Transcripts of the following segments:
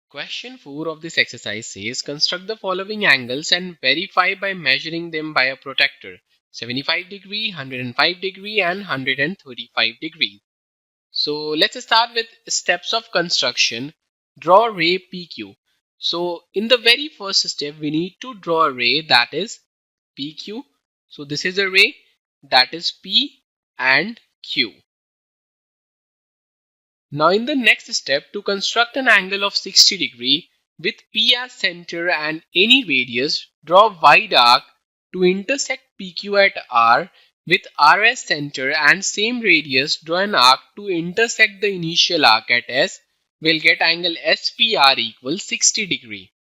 Question 4 of this exercise says construct the following angles and verify by measuring them by a protractor 75 degree, 105 degree and 135 degree. So let's start with steps of construction. Draw ray PQ. So in the very first step we need to draw a ray that is PQ. So this is a ray that is P and Q. Now in the next step, to construct an angle of 60 degree with P as center and any radius, draw a wide arc to intersect PQ at R with R as center and same radius, draw an arc to intersect the initial arc at S. We'll get angle SPR equals 60 degree.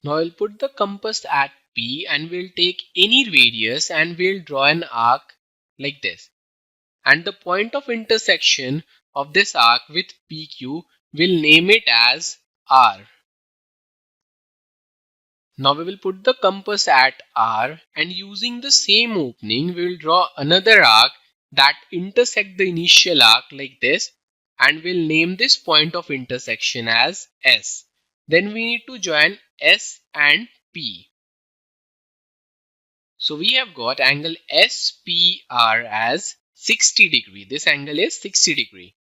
Now we'll put the compass at P and we'll take any radius and we'll draw an arc like this. And the point of intersection of this arc with PQ, we'll name it as R. Now we will put the compass at R and using the same opening we will draw another arc that intersect the initial arc like this and we'll name this point of intersection as S. Then we need to join S and P. So we have got angle SPR as 60 degree. This angle is 60 degree.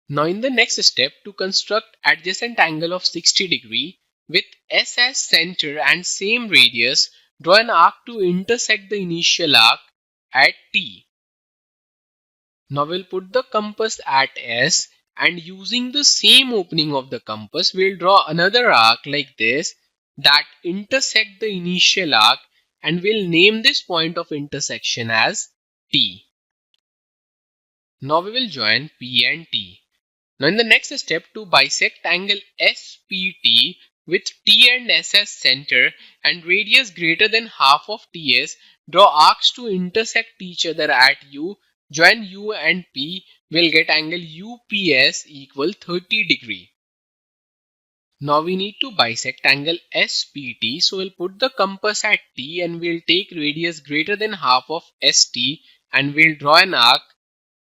Now in the next step, to construct adjacent angle of 60 degree with S as center and same radius, draw an arc to intersect the initial arc at T. Now we'll put the compass at S and using the same opening of the compass, we'll draw another arc like this that intersect the initial arc and we'll name this point of intersection as T. Now we will join P and T. Now in the next step, to bisect angle SPT with T and S as center and radius greater than half of TS, draw arcs to intersect each other at U, join U and P, we'll get angle UPS equal 30 degree. Now we need to bisect angle SPT, so we'll put the compass at T and we'll take radius greater than half of ST and we'll draw an arc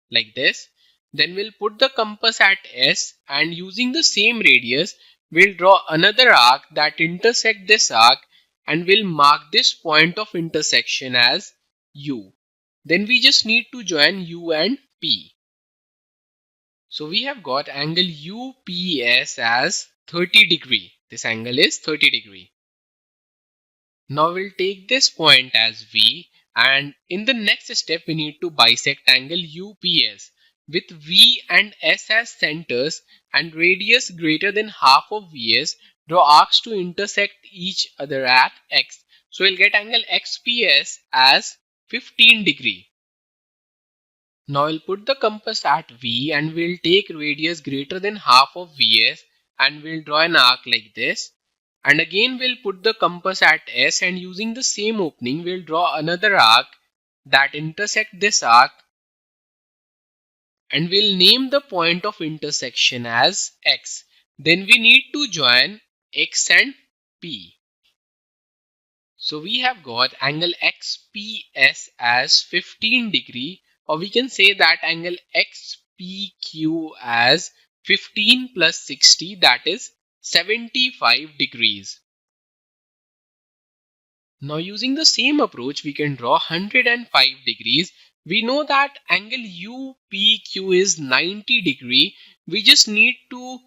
like this. Then we'll put the compass at S and using the same radius, we'll draw another arc that intersect this arc and we'll mark this point of intersection as U. Then we just need to join U and P. So we have got angle UPS as 30 degree. This angle is 30 degree. Now we'll take this point as V and in the next step we need to bisect angle UPS with V and S as centers and radius greater than half of VS, draw arcs to intersect each other at X. So we'll get angle XPS as 15 degree. Now we'll put the compass at V and we'll take radius greater than half of VS and we'll draw an arc like this. And again we'll put the compass at S and using the same opening we'll draw another arc that intersect this arc and we'll name the point of intersection as X. Then we need to join X and P. So we have got angle XPS as 15 degree, or we can say that angle XPQ as 15 plus 60, that is 75 degrees. Now using the same approach we can draw 105 degrees. We know that angle UPQ is 90 degree. We just need to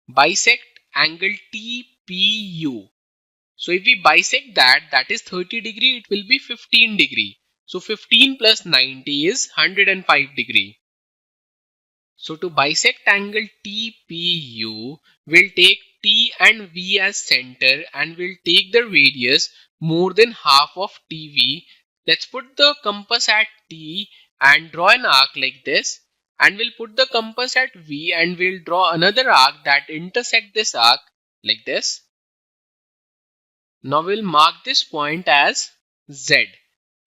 bisect angle TPU. So if we bisect that, that is 30 degree, it will be 15 degree. So 15 plus 90 is 105 degree. So to bisect angle TPU, we'll take T and V as center and we'll take the radius more than half of TV. Let's put the compass at T and draw an arc like this. And we'll put the compass at V and we'll draw another arc that intersect this arc like this. Now we'll mark this point as Z.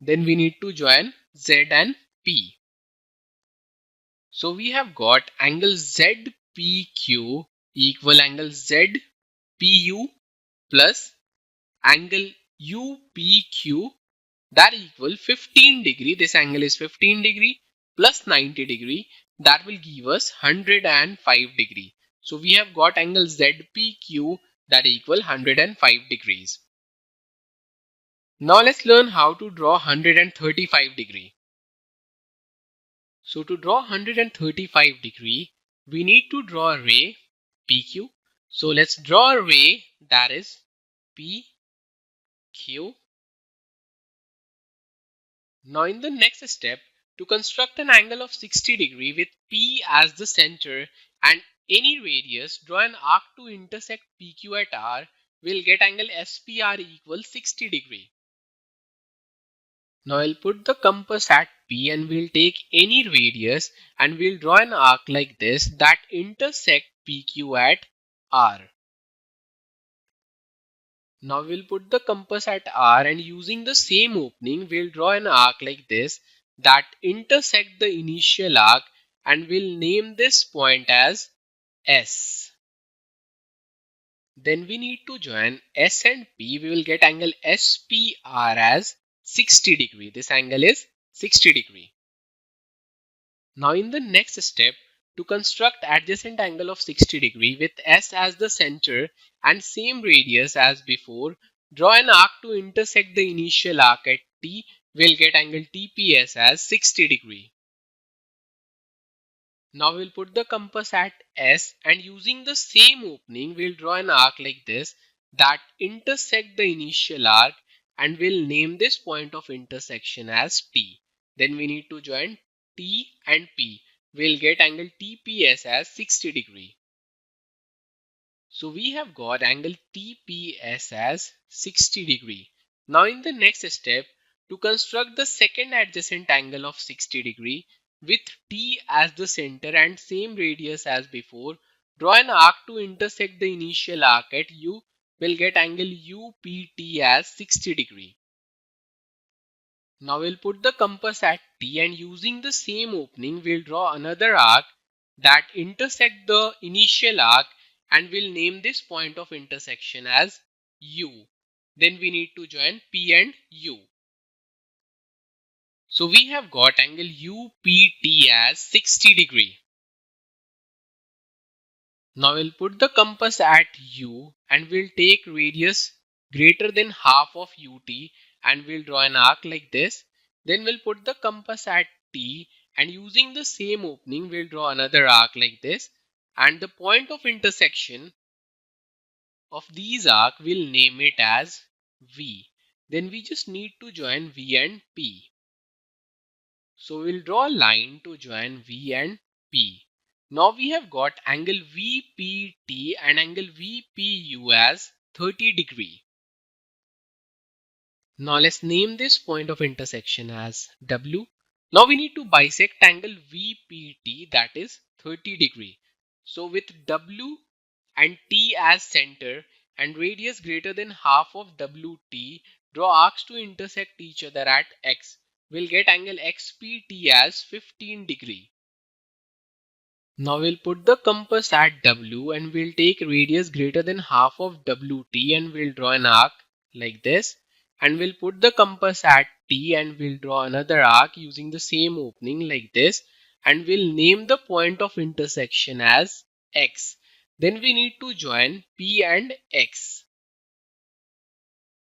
Then we need to join Z and P. So we have got angle ZPQ equal angle ZPU plus angle UPQ, that equal 15 degree. This angle is 15 degree plus 90 degree. that will give us 105 degree. So we have got angle ZPQ that equal 105 degrees. Now let's learn how to draw 135 degree. So to draw 135 degree, we need to draw a ray PQ. So let's draw a ray that is PQ. Now in the next step, to construct an angle of 60 degree with P as the center and any radius, draw an arc to intersect PQ at R. We'll get angle SPR equals 60 degree. Now I'll put the compass at P and we'll take any radius and we'll draw an arc like this that intersect PQ at R. Now we'll put the compass at R and using the same opening we'll draw an arc like this that intersect the initial arc and we'll name this point as S. Then we need to join S and P. We will get angle SPR as 60 degree. This angle is 60 degree. Now in the next step, to construct adjacent angle of 60 degree with S as the center and same radius as before, draw an arc to intersect the initial arc at T. We'll get angle TPS as 60 degree. Now we'll put the compass at S and using the same opening we'll draw an arc like this that intersect the initial arc and we'll name this point of intersection as T. Then we need to join T and P. We'll get angle TPS as 60 degree. So we have got angle TPS as 60 degree. Now in the next step, to construct the second adjacent angle of 60 degree with T as the center and same radius as before, draw an arc to intersect the initial arc at U. We'll get angle UPT as 60 degree. Now we'll put the compass at T and using the same opening we'll draw another arc that intersect the initial arc and we'll name this point of intersection as U. Then we need to join P and U. So we have got angle UPT as 60 degree. Now we'll put the compass at U and we'll take radius greater than half of UT and we'll draw an arc like this. Then we'll put the compass at T and using the same opening we'll draw another arc like this and the point of intersection of these arc we'll name it as V. Then we just need to join V and P. So we'll draw a line to join V and P. Now we have got angle VPT and angle VPU as 30 degree. Now let's name this point of intersection as W. Now we need to bisect angle VPT that is 30 degree. So with W and T as center and radius greater than half of WT, draw arcs to intersect each other at X. We'll get angle XPT as 15 degree. Now we'll put the compass at W and we'll take radius greater than half of WT and we'll draw an arc like this. And we'll put the compass at T and we'll draw another arc using the same opening like this. And we'll name the point of intersection as X. Then we need to join P and X.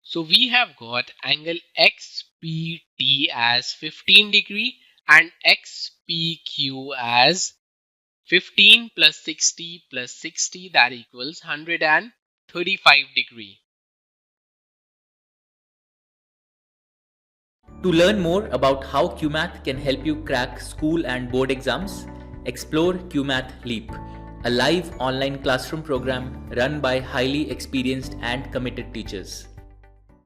So we have got angle XPT as 15 degree and XPQ as 15 plus 60 plus 60 that equals 135 degree. To learn more about how QMath can help you crack school and board exams, explore QMath Leap, a live online classroom program run by highly experienced and committed teachers.